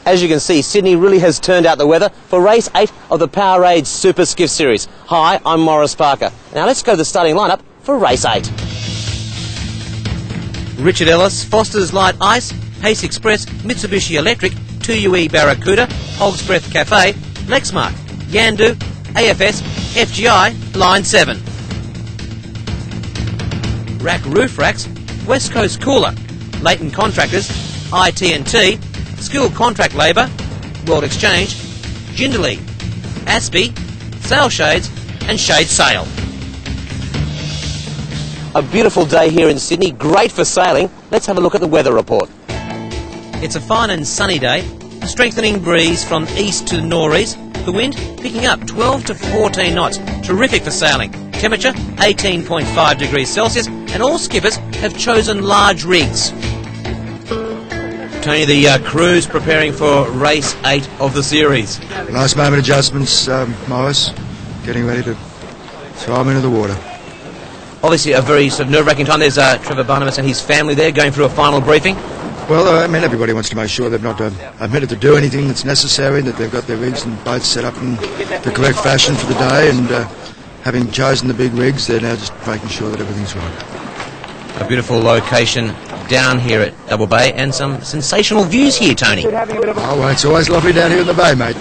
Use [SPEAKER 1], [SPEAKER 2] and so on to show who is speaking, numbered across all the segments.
[SPEAKER 1] As you can see, Sydney really has turned out the weather for race 8 of the Powerade Super Skiff Series. Hi, I'm Morris Parker. Now let's go to the starting lineup for race 8. Richard Ellis, Foster's Light Ice, Pace Express, Mitsubishi Electric, 2UE Barracuda, Hog's Breath Cafe, Lexmark, Yandu, AFS, FGI, Line 7. Rack Roof Racks, West Coast Cooler, Leighton Contractors, IT&T, Skilled Contract Labour, World Exchange, Jindalee, Aspie, Sail Shades and Shade Sail. A beautiful day here in Sydney, great for sailing. Let's have a look at the weather report. It's a fine and sunny day, a strengthening breeze from east to nor'east, the wind picking up 12 to 14 knots, terrific for sailing. Temperature 18.5 degrees Celsius and all skippers have chosen large rigs. Tony, the crew's preparing for race 8 of the series.
[SPEAKER 2] Nice moment adjustments, Morris, getting ready to throw him into the water.
[SPEAKER 1] Obviously a very sort of nerve-wracking time. There's Trevor Barnabas and his family there going through a final briefing.
[SPEAKER 2] Well, I mean, everybody wants to make sure they've not admitted to do anything that's necessary, that they've got their rigs and boats set up in the correct fashion for the day, and having chosen the big rigs, they're now just making sure that everything's right.
[SPEAKER 1] A beautiful location down here at Double Bay and some sensational views here, Tony.
[SPEAKER 2] Oh, well, it's always lovely down here in the bay, mate.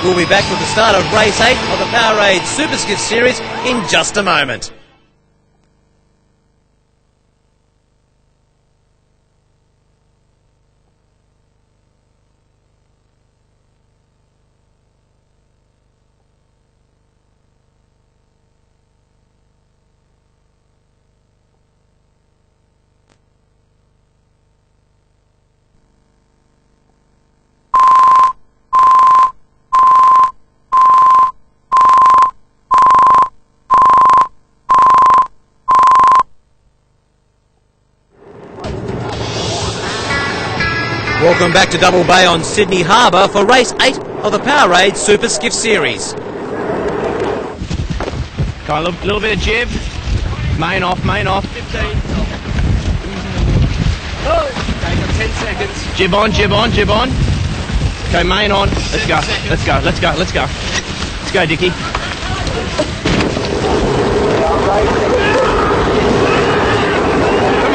[SPEAKER 1] We'll be back with the start of race 8 of the Powerade Super Skiff Series in just a moment. Welcome back to Double Bay on Sydney Harbour for race 8 of the Powerade Super Skiff Series.
[SPEAKER 3] Got a little bit of jib. Main off, main off.
[SPEAKER 4] 15. Oh, okay, got 10 seconds.
[SPEAKER 3] Jib on, jib on, jib on. Okay, main on. Let's go, let's go, let's go, let's go. Let's go, Dickie. Come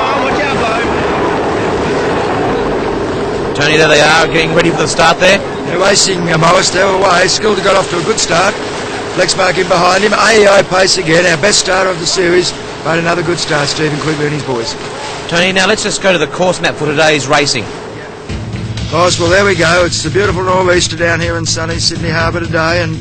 [SPEAKER 3] on, watch out, Bo.
[SPEAKER 1] Tony, there they are, getting ready for the start there.
[SPEAKER 2] They're racing, Morris, they're away. Skilda got off to a good start. Lexmark in behind him. AEI pace again, our best starter of the series. Made another good start, Stephen Quigley and his boys.
[SPEAKER 1] Tony, now let's just go to the course map for today's racing.
[SPEAKER 2] Nice, well, there we go. It's the beautiful nor'easter down here in sunny Sydney Harbour today, and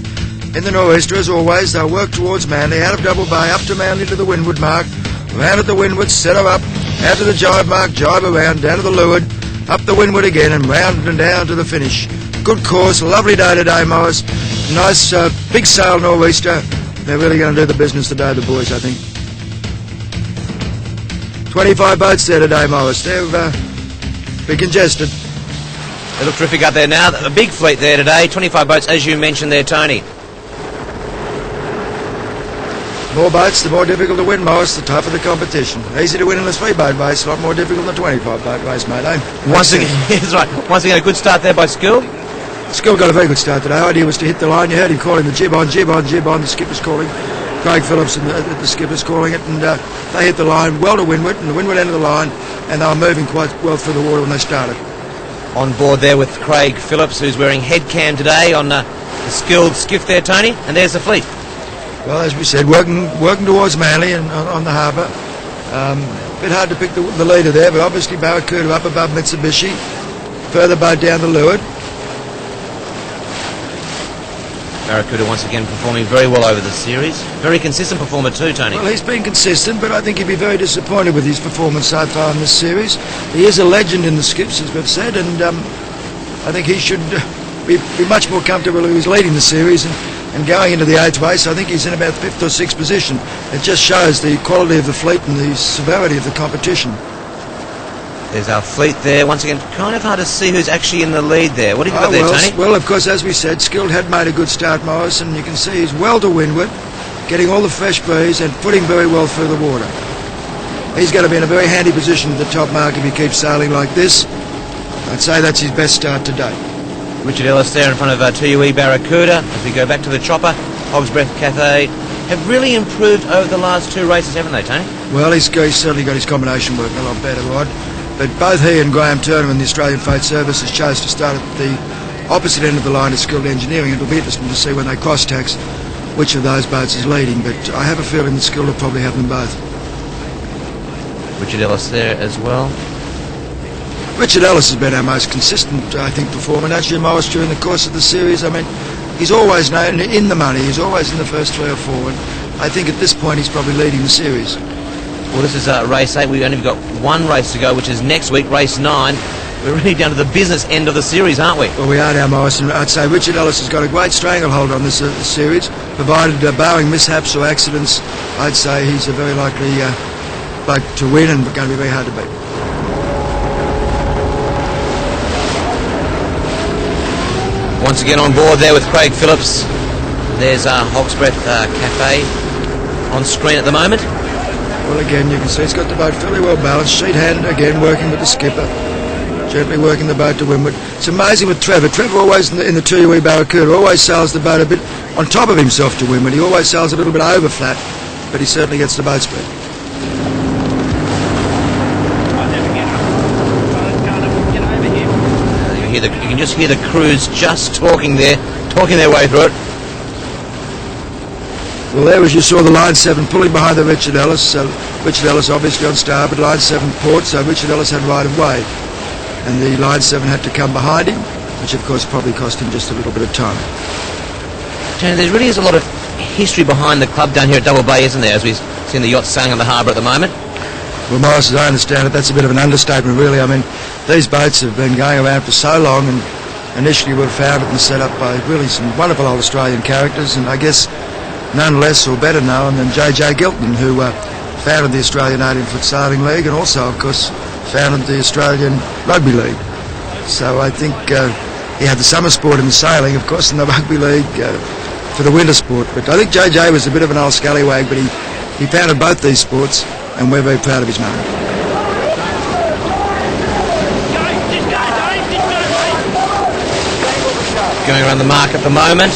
[SPEAKER 2] in the nor'easter, as always, they'll work towards Manly, out of Double Bay, up to Manly to the windward mark, round at the windward, set her up, out to the jibe mark, jibe around, down to the leeward, up the windward again, and round and down to the finish. Good course, lovely day today, Morris. Nice big sail nor'easter. They're really going to do the business today, the boys, I think. 25 boats there today, Morris. They've been congested.
[SPEAKER 1] They look terrific up there now. A big fleet there today, 25 boats, as you mentioned there, Tony.
[SPEAKER 2] More boats, the more difficult to win, Morris, the tougher the competition. Easy to win in a 3-boat race, a lot more difficult than a 25-boat race, mate, eh?
[SPEAKER 1] Once again, that's right. Once again, a good start there by Skill.
[SPEAKER 2] Skill got a very good start today. The idea was to hit the line. You heard him calling the jib on, jib on, jib on. The skipper's calling. Craig Phillips and the skipper's calling it, and they hit the line well to windward, and the windward end of the line, and they were moving quite well through the water when they started.
[SPEAKER 1] On board there with Craig Phillips, who's wearing head cam today on the Skilled Skiff there, Tony, and there's the fleet.
[SPEAKER 2] Well, as we said, working towards Manly and on the harbour. A bit hard to pick the leader there, but obviously Barracuda up above Mitsubishi. Further boat down the leeward.
[SPEAKER 1] Barracuda once again performing very well over the series. Very consistent performer too, Tony.
[SPEAKER 2] Well, he's been consistent, but I think he'd be very disappointed with his performance so far in this series. He is a legend in the skips, as we've said, and I think he should be much more comfortable if he's leading the series and going into the 8th race. I think he's in about 5th or 6th position. It just shows the quality of the fleet and the severity of the competition.
[SPEAKER 1] There's our fleet there. Once again, kind of hard to see who's actually in the lead there. What do you think about there, Tony?
[SPEAKER 2] Well, of course, as we said, Skilled had made a good start, Morris, and you can see he's well to windward, getting all the fresh breeze and putting very well through the water. He's going to be in a very handy position at the top mark if he keeps sailing like this. I'd say that's his best start to date.
[SPEAKER 1] Richard Ellis there in front of 2UE Barracuda. As we go back to the chopper, Hog's Breath Cafe have really improved over the last two races, haven't they, Tony?
[SPEAKER 2] Well, he's certainly got his combination working a lot better, Rod. But both he and Graham Turner and the Australian Freight Services chose to start at the opposite end of the line of skilled engineering. It'll be interesting to see when they cross-tax which of those boats is leading, but I have a feeling that Skilled will probably have them both.
[SPEAKER 1] Richard Ellis there as well.
[SPEAKER 2] Richard Ellis has been our most consistent, I think, performer. Actually, Morris, during the course of the series, I mean, he's always known in the money. He's always in the first 3 or 4, and I think at this point he's probably leading the series.
[SPEAKER 1] Well, this is race 8. We've only got one race to go, which is next week, race 9. We're really down to the business end of the series, aren't we?
[SPEAKER 2] Well, we are now, Morris, and I'd say Richard Ellis has got a great stranglehold on this series, provided barring mishaps or accidents. I'd say he's a very likely bloke to win and going to be very hard to beat.
[SPEAKER 1] Once again on board there with Craig Phillips. There's Hog's Breath Cafe on screen at the moment.
[SPEAKER 2] Well, again, you can see he's got the boat fairly well balanced. Sheet hand, again, working with the skipper. Gently working the boat to windward. It's amazing with Trevor. Trevor always, in the 2UE Barracuda, always sails the boat a bit on top of himself to windward. He always sails a little bit over flat, but he certainly gets the boat speed.
[SPEAKER 1] You can just hear the crews just talking their way through it.
[SPEAKER 2] Well, there, as you saw, the line 7 pulling behind the Richard Ellis. Richard Ellis obviously on starboard, line 7 port, so Richard Ellis had right of way. And the line 7 had to come behind him, which of course probably cost him just a little bit of time.
[SPEAKER 1] Tony, there really is a lot of history behind the club down here at Double Bay, isn't there, as we've seen the yachts sailing on the harbour at the moment?
[SPEAKER 2] Well, Morris, as I understand it, that's a bit of an understatement, really. I mean, these boats have been going around for so long, and initially were founded and set up by really some wonderful old Australian characters, and I guess none less or better known than J.J. Gilton, who founded the Australian 18ft Sailing League, and also, of course, founded the Australian Rugby League. So I think he had the summer sport in the sailing, of course, and the Rugby League for the winter sport. But I think JJ was a bit of an old scallywag, but he founded both these sports, and we're very proud of his name.
[SPEAKER 1] Going around the mark at the moment.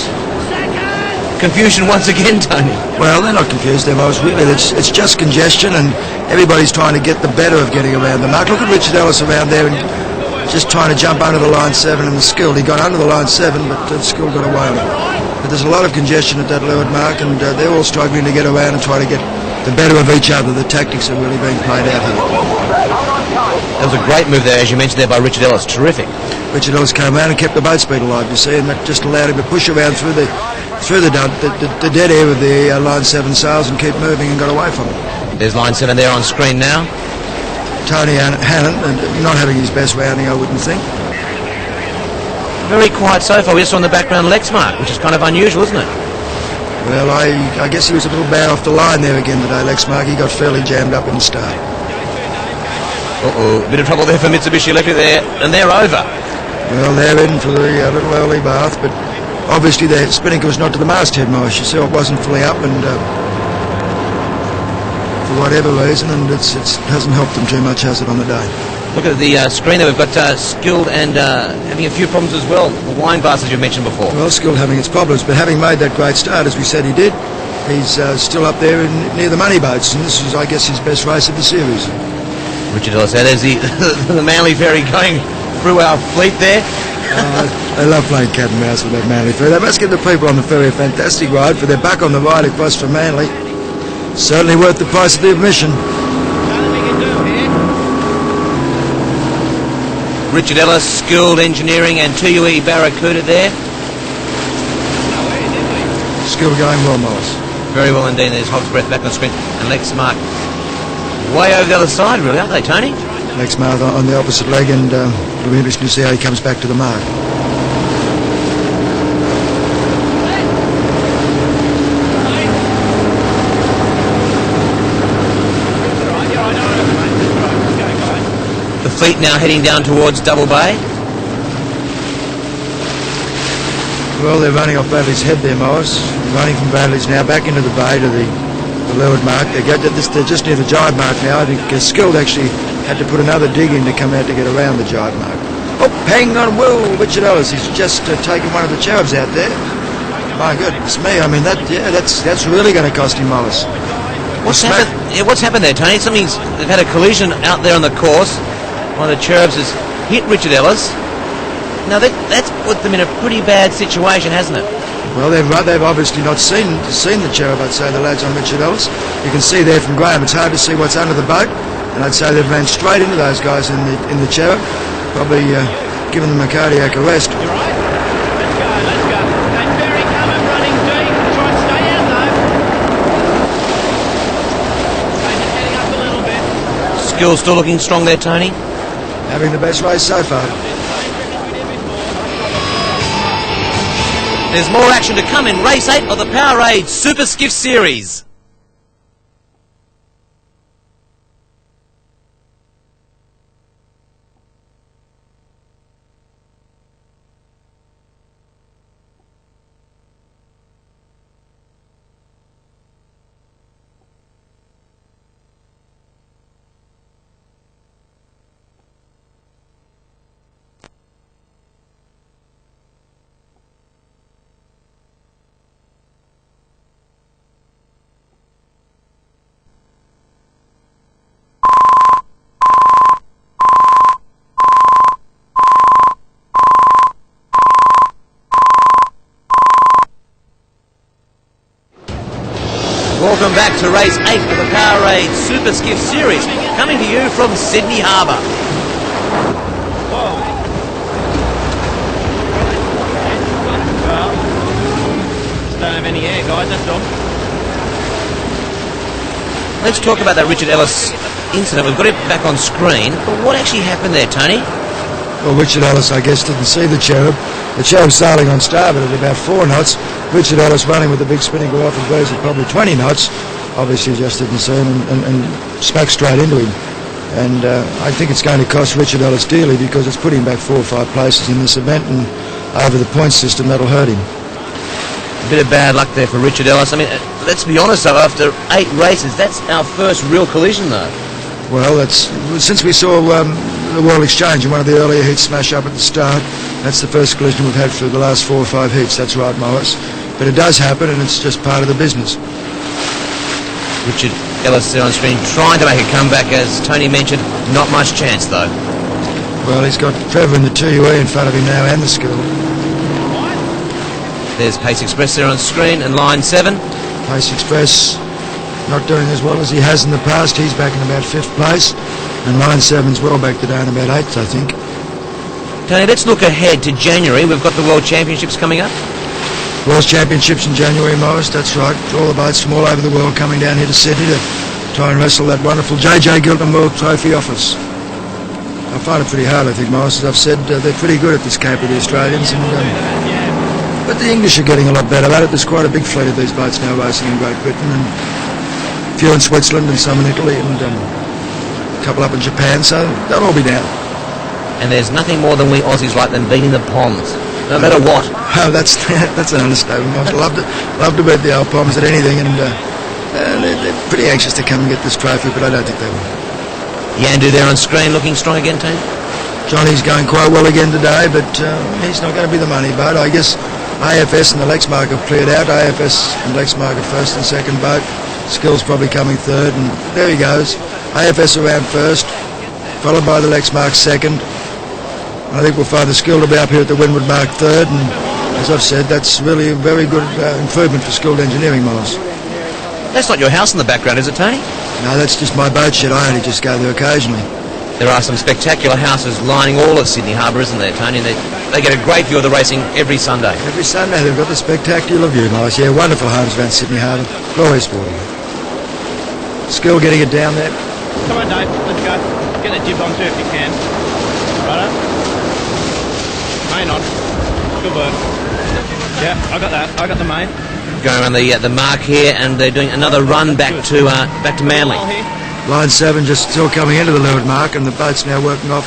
[SPEAKER 1] Confusion once again, Tony.
[SPEAKER 2] Well, they're not confused, they're most really. It's just congestion, and everybody's trying to get the better of getting around the mark. Look at Richard Ellis around there and just trying to jump under the line 7 and the Skilled. He got under the line 7, but the Skilled got away with it. But there's a lot of congestion at that leeward mark, and they're all struggling to get around and try to get the better of each other. The tactics are really being played out here.
[SPEAKER 1] That was a great move there, as you mentioned there, by Richard Ellis. Terrific.
[SPEAKER 2] Richard Ellis came around and kept the boat speed alive, you see, and that just allowed him to push around through the dead air of the line 7 sails and keep moving, and got away from it.
[SPEAKER 1] There's line 7 there on screen now.
[SPEAKER 2] Tony Hannon, and not having his best rounding, I wouldn't think.
[SPEAKER 1] Very quiet so far. We just saw in the background Lexmark, which is kind of unusual, isn't it?
[SPEAKER 2] Well, I guess he was a little bad off the line there again today, Lexmark. He got fairly jammed up in the start.
[SPEAKER 1] Uh-oh, bit of trouble there for Mitsubishi Electric there, and they're over.
[SPEAKER 2] Well, they're in for the little early bath, but obviously the spinnaker was not to the masthead, Morris. You see, it wasn't fully up, and for whatever reason, and it hasn't helped them too much, has it, on the day?
[SPEAKER 1] Look at the screen there. We've got Skilled and having a few problems as well. The wine glass, as you mentioned before.
[SPEAKER 2] Well, Skilled having its problems, but having made that great start, as we said he did, he's still up there near the money boats, and this is, I guess, his best race of the series.
[SPEAKER 1] Richard Ellis, there's the Manly Ferry going through our fleet there.
[SPEAKER 2] They love playing cat and mouse with that Manly Ferry. They must give the people on the ferry a fantastic ride, for they're back on the ride across from Manly. Certainly worth the price of the admission.
[SPEAKER 1] Richard Ellis, Skilled Engineering, and 2UE Barracuda there.
[SPEAKER 2] Skilled going well, Morris.
[SPEAKER 1] Very well indeed. There's Hog's Breath back on screen, and Lexmark way over the other side, really, aren't they, Tony?
[SPEAKER 2] Lexmark on the opposite leg, and it'll be interesting to see how he comes back to the mark.
[SPEAKER 1] The fleet now heading down towards Double Bay.
[SPEAKER 2] Well, they're running off Bradley's head there, Morris. Running from Bradley's now back into the bay to the leeward mark. They're just near the jibe mark now. I think Skilled actually had to put another dig in to come out to get around the jibe mark. Oh, hang on, Will. Richard Ellis, he's just taken one of the cherubs out there. My goodness me, I mean, that's really going to cost him Mollis.
[SPEAKER 1] What's happened there, Tony? They've had a collision out there on the course. One of the cherubs has hit Richard Ellis. Now that's put them in a pretty bad situation, hasn't it?
[SPEAKER 2] Well, they've obviously not seen the cherub, I'd say, the lads on Richard Ellis. You can see there from Graham, it's hard to see what's under the boat, and I'd say they've ran straight into those guys in the cherub, probably giving them a cardiac arrest.
[SPEAKER 3] You're right. Let's go. That ferry coming, running deep. Try and stay out though. Okay, just heading up a little bit.
[SPEAKER 1] Skill's still looking strong there, Tony.
[SPEAKER 2] Having the best race so far.
[SPEAKER 1] There's more action to come in Race 8 of the Powerade Super Skiff Series. Welcome back to Race 8 of the Powerade Super Skiff Series, coming to you from Sydney Harbour.
[SPEAKER 3] Whoa. Well, just don't have any air, guys, that's all.
[SPEAKER 1] Let's talk about that Richard Ellis incident. We've got it back on screen, but what actually happened there, Tony?
[SPEAKER 2] Well, Richard Ellis, I guess, didn't see the cherub. The cherub sailing on starboard at about 4 knots. Richard Ellis running with the big spinning off and breeze at probably 20 knots. Obviously just didn't see him and smacked straight into him. And I think it's going to cost Richard Ellis dearly because it's put him back 4 or 5 places in this event, and over the point system that'll hurt him.
[SPEAKER 1] A bit of bad luck there for Richard Ellis. I mean, let's be honest though, after 8 races, that's our first real collision though.
[SPEAKER 2] Well, that's since we saw the World Exchange in one of the earlier heats smash up at the start. That's the first collision we've had for the last 4 or 5 heats. That's right, Morris. But it does happen, and it's just part of the business.
[SPEAKER 1] Richard Ellis there on screen trying to make a comeback, as Tony mentioned. Not much chance though.
[SPEAKER 2] Well, he's got Trevor and the 2UE in front of him now, and the Skill.
[SPEAKER 1] There's Pace Express there on screen, and line 7.
[SPEAKER 2] Pace Express not doing as well as he has in the past. He's back in about 5th place, and line 7's well back today in about 8th, I think.
[SPEAKER 1] Tony, let's look ahead to January. We've got the World Championships coming up.
[SPEAKER 2] World Championships in January, Morris, that's right. All the boats from all over the world coming down here to Sydney to try and wrestle that wonderful J.J. Gilton World Trophy office. I find it pretty hard, I think, Morris. As I've said, they're pretty good at this Cape of the Australians. But the English are getting a lot better at it. There's quite a big fleet of these boats now racing in Great Britain, and a few in Switzerland and some in Italy, and a couple up in Japan, so they'll all be down.
[SPEAKER 1] And there's nothing more than we Aussies like than beating the Poms, no matter what.
[SPEAKER 2] Oh, that's an understatement. I'd love to beat the old Poms at anything, and they're pretty anxious to come and get this trophy, but I don't think they will.
[SPEAKER 1] Yandu there on screen, looking strong again, Tony.
[SPEAKER 2] Johnny's going quite well again today, but he's not going to be the money boat. I guess AFS and the Lexmark have cleared out. AFS and Lexmark are first and second boat. Skill's probably coming third, and there he goes. AFS around first, followed by the Lexmark second. I think we'll find the Skill to be up here at the Windward Mark third, and as I've said, that's really a very good improvement for skilled engineering, Miles.
[SPEAKER 1] That's not your house in the background, is it, Tony?
[SPEAKER 2] No, that's just my boat shed. I only just go there occasionally.
[SPEAKER 1] There are some spectacular houses lining all of Sydney Harbour, isn't there, Tony? They get a great view of the racing every Sunday.
[SPEAKER 2] Every Sunday they've got the spectacular view, Miles. Yeah, wonderful homes around Sydney Harbour. Glorious water. Skill getting it down there.
[SPEAKER 3] Come on, Dave, let's go. Get the jib on too if you can. Righto. Main on. Good work. Yeah, I got that. I got the main.
[SPEAKER 1] Going around the mark here, and they're doing another run back to Manly.
[SPEAKER 2] Line 7 just still coming into the leeward mark, and the boat's now working off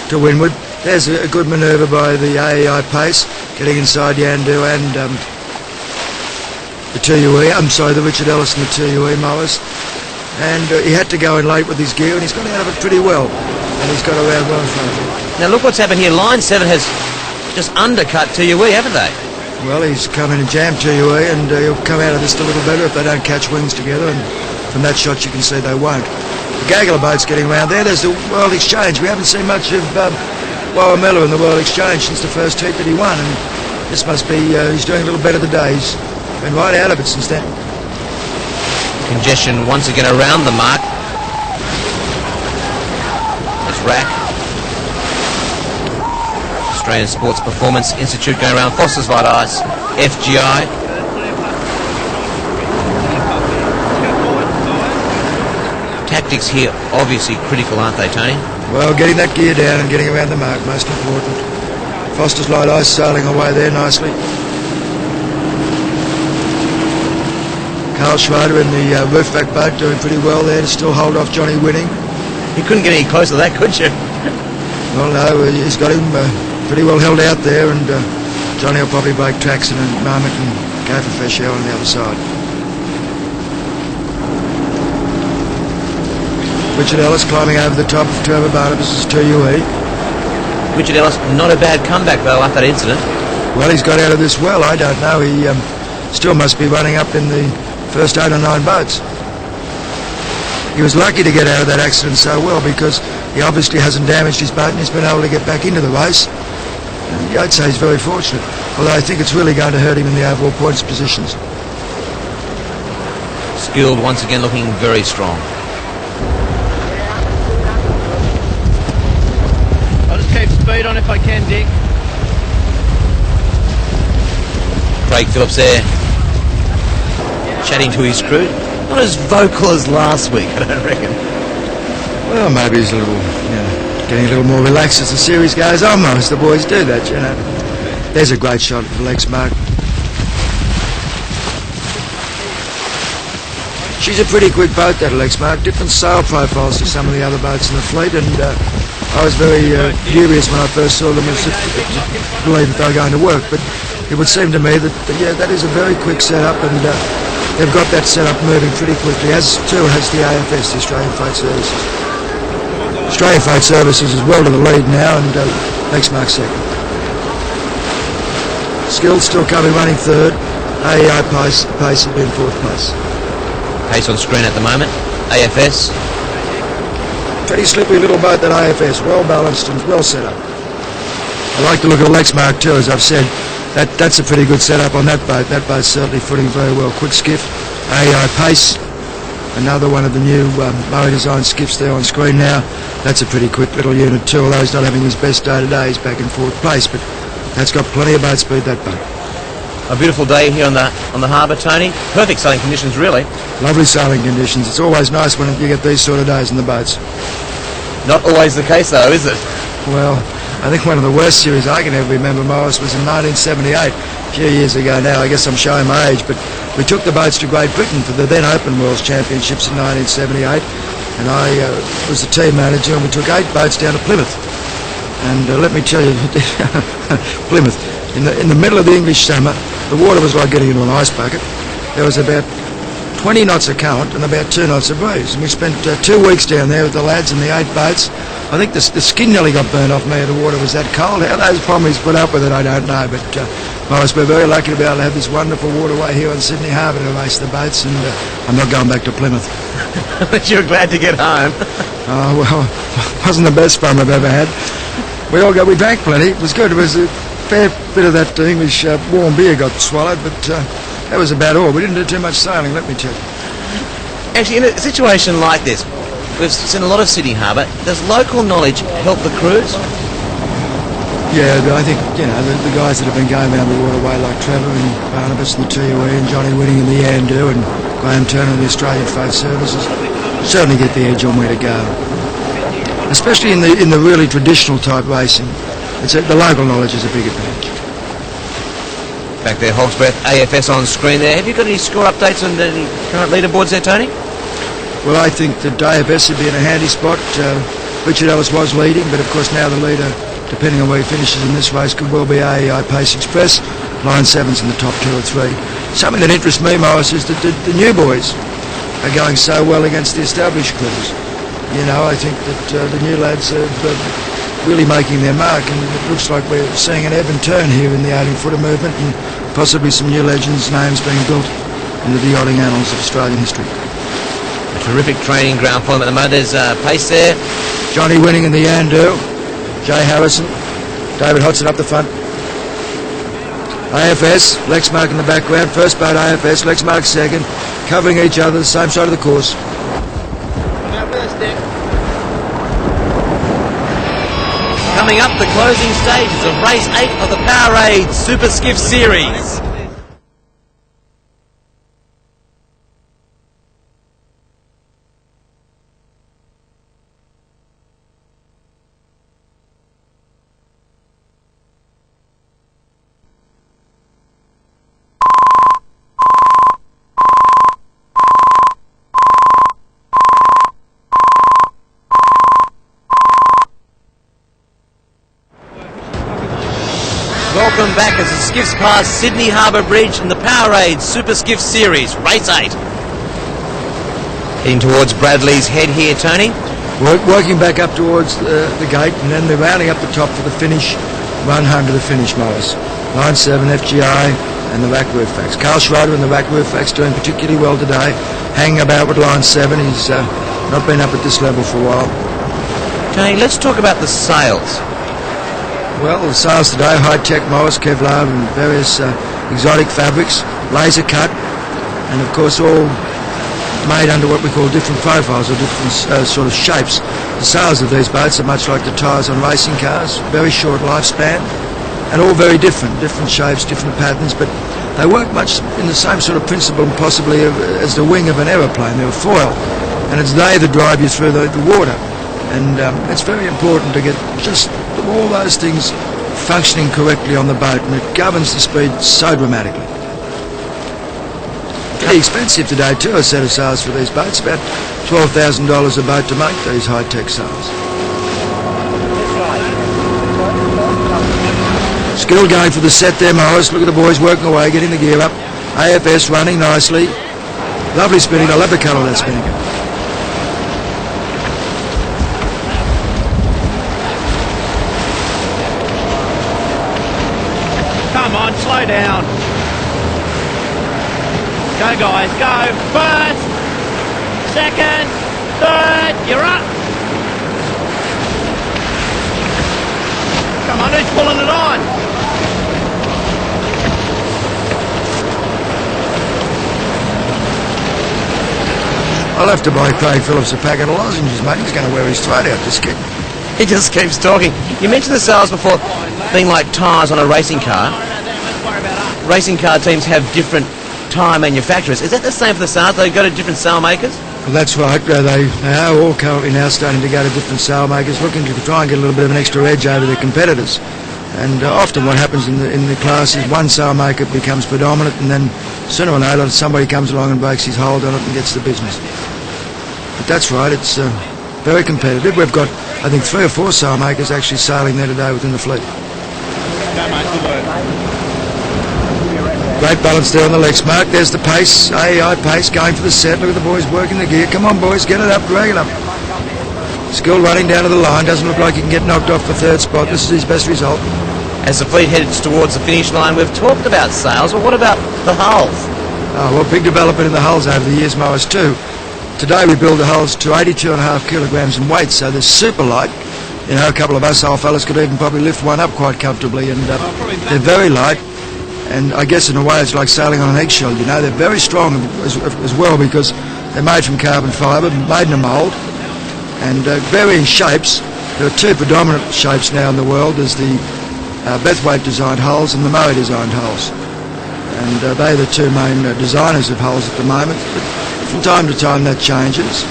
[SPEAKER 2] to windward. There's a good manoeuvre by the AEI Pace, getting inside Yandu and the 2UE. I'm sorry, the Richard Ellis and the 2UE mowers. And he had to go in late with his gear, and he's got out of it pretty well. And he's got around well in front of him.
[SPEAKER 1] Now look what's happened here. Line 7 has just undercut TUE, haven't they?
[SPEAKER 2] Well, he's come in and jammed TUE, and he'll come out of this a little better if they don't catch wings together, and from that shot you can see they won't. The gaggle of boats getting around there. There's the World Exchange. We haven't seen much of Miller in the World Exchange since the first heat that he won, and this must be, he's doing a little better today. He's been right out of it since then.
[SPEAKER 1] Congestion once again around the mark. There's Rack. Australian Sports Performance Institute going around Foster's Light Ice. FGI. Tactics here obviously critical, aren't they, Tony?
[SPEAKER 2] Well, getting that gear down and getting around the mark, most important. Foster's Light Ice sailing away there nicely. Carl Schrader in the roofback boat doing pretty well there to still hold off Johnny Winning.
[SPEAKER 1] You couldn't get any closer to that, could you?
[SPEAKER 2] Well, no, he's got him pretty well held out there, and Johnny will probably break tracks in a moment and go for fresh air on the other side. Richard Ellis climbing over the top of Trevor Barnabas' TUE.
[SPEAKER 1] Richard Ellis, not a bad comeback though after that incident.
[SPEAKER 2] Well, he's got out of this well, I don't know. He still must be running up in the first 8 or 9 boats. He was lucky to get out of that accident so well because he obviously hasn't damaged his boat and he's been able to get back into the race. And I'd say he's very fortunate, although I think it's really going to hurt him in the overall points positions.
[SPEAKER 1] Skilled once again, looking very strong.
[SPEAKER 3] I'll just keep speed on if I can, Dick.
[SPEAKER 1] Craig Phillips there, chatting to his crew. Not as vocal as last week, I don't reckon.
[SPEAKER 2] Well, maybe he's a little, getting a little more relaxed as the series goes on. Most of the boys do that, There's a great shot of the legs mark. She's a pretty quick boat, that Lexmark. Different sail profiles to some of the other boats in the fleet, and I was very dubious when I first saw them as believe that they were going to work. But it would seem to me that that is a very quick setup, and they've got that setup moving pretty quickly, as too has the AFS, the Australian Freight Services. Australian Freight Services is well to the lead now, and Lexmark second. Skilled still coming, running third. AEI Pace have been fourth place.
[SPEAKER 1] Pace on screen at the moment. AFS.
[SPEAKER 2] Pretty slippery little boat, that AFS. Well balanced and well set up. I like the look of the Lexmark too, as I've said. That's a pretty good setup on that boat. That boat's certainly footing very well. Quick skiff. AEI Pace. Another one of the new Murray Design skiffs there on screen now. That's a pretty quick little unit too, although he's not having his best day today. He's back in fourth place, but that's got plenty of boat speed, that boat.
[SPEAKER 1] A beautiful day here on the harbour, Tony. Perfect sailing conditions, really.
[SPEAKER 2] Lovely sailing conditions. It's always nice when you get these sort of days in the boats.
[SPEAKER 1] Not always the case, though, is it?
[SPEAKER 2] Well, I think one of the worst series I can ever remember, Morris, was in 1978. A few years ago now. I guess I'm showing my age, but we took the boats to Great Britain for the then Open World Championships in 1978, and I was the team manager, and we took 8 boats down to Plymouth. And let me tell you, Plymouth, in the middle of the English summer, the water was like getting into an ice bucket. There was about 20 knots of current and about 2 knots of breeze. And we spent 2 weeks down there with the lads in the 8 boats. I think the skin nearly got burned off me. The water was that cold. How those Pommies put up with it, I don't know. But Morris, we're very lucky to be able to have this wonderful waterway here in Sydney Harbour to race the boats. And I'm not going back to Plymouth.
[SPEAKER 1] But you're glad to get home.
[SPEAKER 2] Oh, well, it wasn't the best fun I've ever had. We drank plenty. It was good. It was a fair bit of that English warm beer got swallowed, but that was about all. We didn't do too much sailing, let me tell you.
[SPEAKER 1] Actually, in a situation like this, we've seen a lot of Sydney Harbour. Does local knowledge help the crews?
[SPEAKER 2] Yeah, I think, the guys that have been going around the waterway, like Trevor and Barnabas and the TUE and Johnny Winning and the Yandu and Graham Turner and the Australian Freight Services, certainly get the edge on where to go. Especially in the really traditional type racing. The local knowledge is a big advantage.
[SPEAKER 1] Back there, Hog's Breath, AFS on screen there. Have you got any score updates on the current leaderboards there, Tony?
[SPEAKER 2] Well, I think that AFS would be in a handy spot. Richard Ellis was leading, but of course now the leader, depending on where he finishes in this race, could well be AEI Pace Express. Line 7's in the top 2 or 3. Something that interests me, Morris, is that the new boys are going so well against the established crews. I think that the new lads have really making their mark, and it looks like we're seeing an ebb and turn here in the 18-footer movement, and possibly some new legends' names being built into the yachting annals of Australian history.
[SPEAKER 1] A terrific training ground for them at the moment. There's pace there.
[SPEAKER 2] Johnny winning in the Yandu, Jay Harrison, David Hodson up the front. AFS, Lexmark in the background, first boat AFS, Lexmark second, covering each other, the same side of the course.
[SPEAKER 1] Coming up, the closing stages of race 8 of the Powerade Super Skiff Series. Welcome back as the skiffs pass Sydney Harbour Bridge in the Powerade Super Skiff Series, race 8. Heading towards Bradley's Head here, Tony.
[SPEAKER 2] Working back up towards the gate, and then they're rounding up the top for the finish, run home to the finish, Morris. Line 7, FGI, and the rack roof fax. Carl Schroeder and the rack roof fax doing particularly well today, hanging about with line 7. He's not been up at this level for a while.
[SPEAKER 1] Tony, let's talk about the sails.
[SPEAKER 2] Well, the sails today, high-tech Morris, Kevlar, and various exotic fabrics, laser cut, and of course all made under what we call different profiles or different sort of shapes. The sails of these boats are much like the tyres on racing cars, very short lifespan, and all very different shapes, different patterns, but they work much in the same sort of principle possibly as the wing of an aeroplane. They're a foil, and it's they that drive you through the water. And it's very important to get just all those things functioning correctly on the boat, and it governs the speed so dramatically. Pretty expensive today too, a set of sails for these boats, about $12,000 a boat to make these high-tech sails. Skill going for the set there, Morris. Look at the boys working away, getting the gear up. AFS running nicely. Lovely spinning. I love the colour of that spinning.
[SPEAKER 3] Come on, slow down. Go, guys, go. First, second, third, you're up. Come on, who's pulling it on?
[SPEAKER 2] I'll have to buy Craig Phillips a packet of lozenges, mate. He's going to wear his throat out, this kid.
[SPEAKER 1] He just keeps talking. You mentioned the sails before being like tyres on a racing car. Racing car teams have different tyre manufacturers. Is that the same for the sails? They go to different sail makers?
[SPEAKER 2] Well, that's right. They are all currently now starting to go to different sail makers, looking to try and get a little bit of an extra edge over their competitors. And often what happens in the class is one sail maker becomes predominant, and then sooner or later somebody comes along and breaks his hold on it and gets the business. But that's right, it's very competitive. We've got, I think, 3 or 4 sail makers actually sailing there today within the fleet. Great balance there on the Lexmark. There's the pace, AEI pace, going for the set. Look at the boys working the gear. Come on, boys, get it up, drag it up. Skill running down to the line. Doesn't look like he can get knocked off the 3rd spot. This is his best result.
[SPEAKER 1] As the fleet heads towards the finish line, we've talked about sails, but what about the hulls?
[SPEAKER 2] Oh, well, big development in the hulls over the years, Morris, too. Today we build the hulls to 82.5 kilograms in weight, so they're super light. You know, a couple of us old fellas could even probably lift one up quite comfortably, and they're very light. And I guess in a way it's like sailing on an eggshell, you know. They're very strong as well because they're made from carbon fibre, made in a mould, and varying shapes. There are 2 predominant shapes now in the world. There's the Bethwaite designed hulls and the Moe designed hulls. And they're the 2 main designers of hulls at the moment. But from time to time that changes.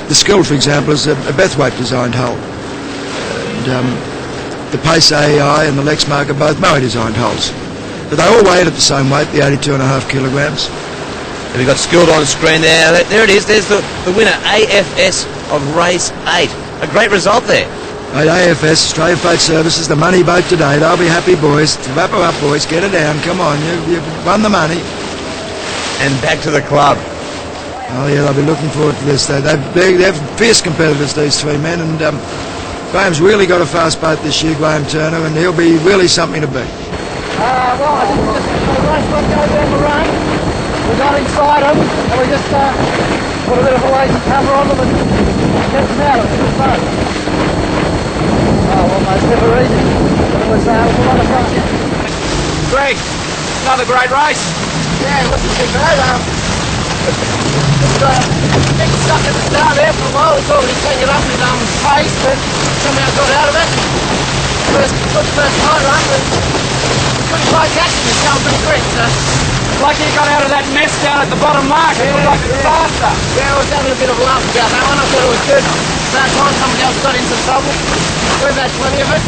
[SPEAKER 2] The Skill, for example, is a Bethwaite designed hull. And the Pace AEI and the Lexmark are both Moe designed hulls. But they all weigh at the same weight, the 82.5 kilograms.
[SPEAKER 1] And we've got Skilled on screen there. There it is. There's the winner, AFS of race 8. A great result there.
[SPEAKER 2] Right, AFS, Australian Freight Services, the money boat today. They'll be happy, boys. Wrap her up, boys. Get her down. Come on, you've won the money.
[SPEAKER 1] And back to the club.
[SPEAKER 2] Oh, yeah, they'll be looking forward to this. They're fierce competitors, these 3 men, and Graham's really got a fast boat this year, Graham Turner, and he'll be really something to beat.
[SPEAKER 5] Well, I think just the race got to go down the run. We got inside them, and we just put a bit of a lazy cover on them and kept them out. It was good fun. Oh, almost never easy. But it was a lot of fun.
[SPEAKER 4] Greg, another great race.
[SPEAKER 5] Yeah, it wasn't too bad. Big stuck at the start there for a while. We thought we'd take it up with pace, but somehow got out of it. First time run, but couldn't quite catch it. It's going pretty quick. So.
[SPEAKER 4] Lucky you got out of that mess down at the bottom mark. It looked like a disaster.
[SPEAKER 5] Yeah, I was having a bit of a laugh about that one. I thought it was good. That time somebody else got into trouble. We've had plenty of it.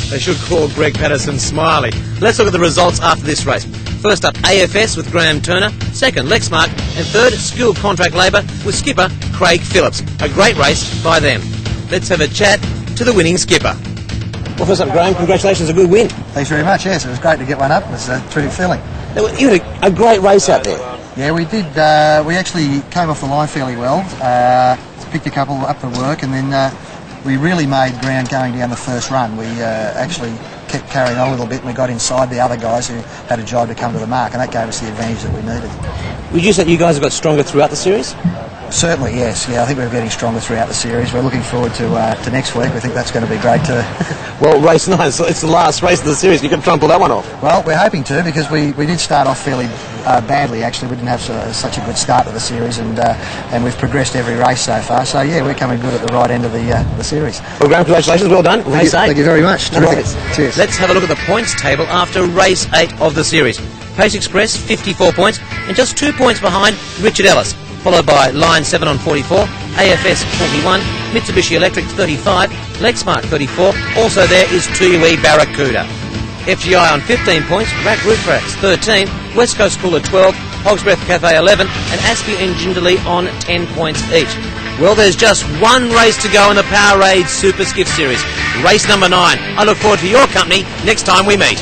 [SPEAKER 1] They should call Greg Patterson Smiley. Let's look at the results after this race. First up, AFS with Graham Turner. Second, Lexmark. And third, skilled contract labour with skipper Craig Phillips. A great race by them. Let's have a chat to the winning skipper. Well, first up, Graham, congratulations, a good win.
[SPEAKER 6] Thanks very much. Yes, it was great to get one up. It was a terrific feeling.
[SPEAKER 1] You had a great race out there.
[SPEAKER 6] Yeah, we did. We actually came off the line fairly well. Picked a couple up the work, and then we really made ground going down the first run. We actually kept carrying on a little bit, and we got inside the other guys who had a job to come to the mark, and that gave us the advantage that we needed.
[SPEAKER 1] Would you say you guys have got stronger throughout the series?
[SPEAKER 6] Certainly, yes. Yeah, I think we're getting stronger throughout the series. We're looking forward to next week. We think that's going to be great too.
[SPEAKER 1] Well, race 9, so it's the last race of the series. You can try and pull that one off.
[SPEAKER 6] Well, we're hoping to, because we did start off fairly badly, actually. We didn't have such a good start to the series, and we've progressed every race so far. So, yeah, we're coming good at the right end of the series.
[SPEAKER 1] Well, Graham, congratulations. Well done.
[SPEAKER 6] Thank you very much. Terrific. Cheers.
[SPEAKER 1] Let's have a look at the points table after race 8 of the series. Pace Express, 54 points, and just 2 points behind Richard Ellis, followed by Line 7 on 44, AFS 41, Mitsubishi Electric 35, Lexmark 34, also there is 2UE Barracuda. FGI on 15 points, Rack Roofracks 13, West Coast Cooler 12, Hog's Breath Cafe 11, and Aspie and Jindalee on 10 points each. Well, there's just one race to go in the Powerade Super Skiff Series, race number 9. I look forward to your company next time we meet.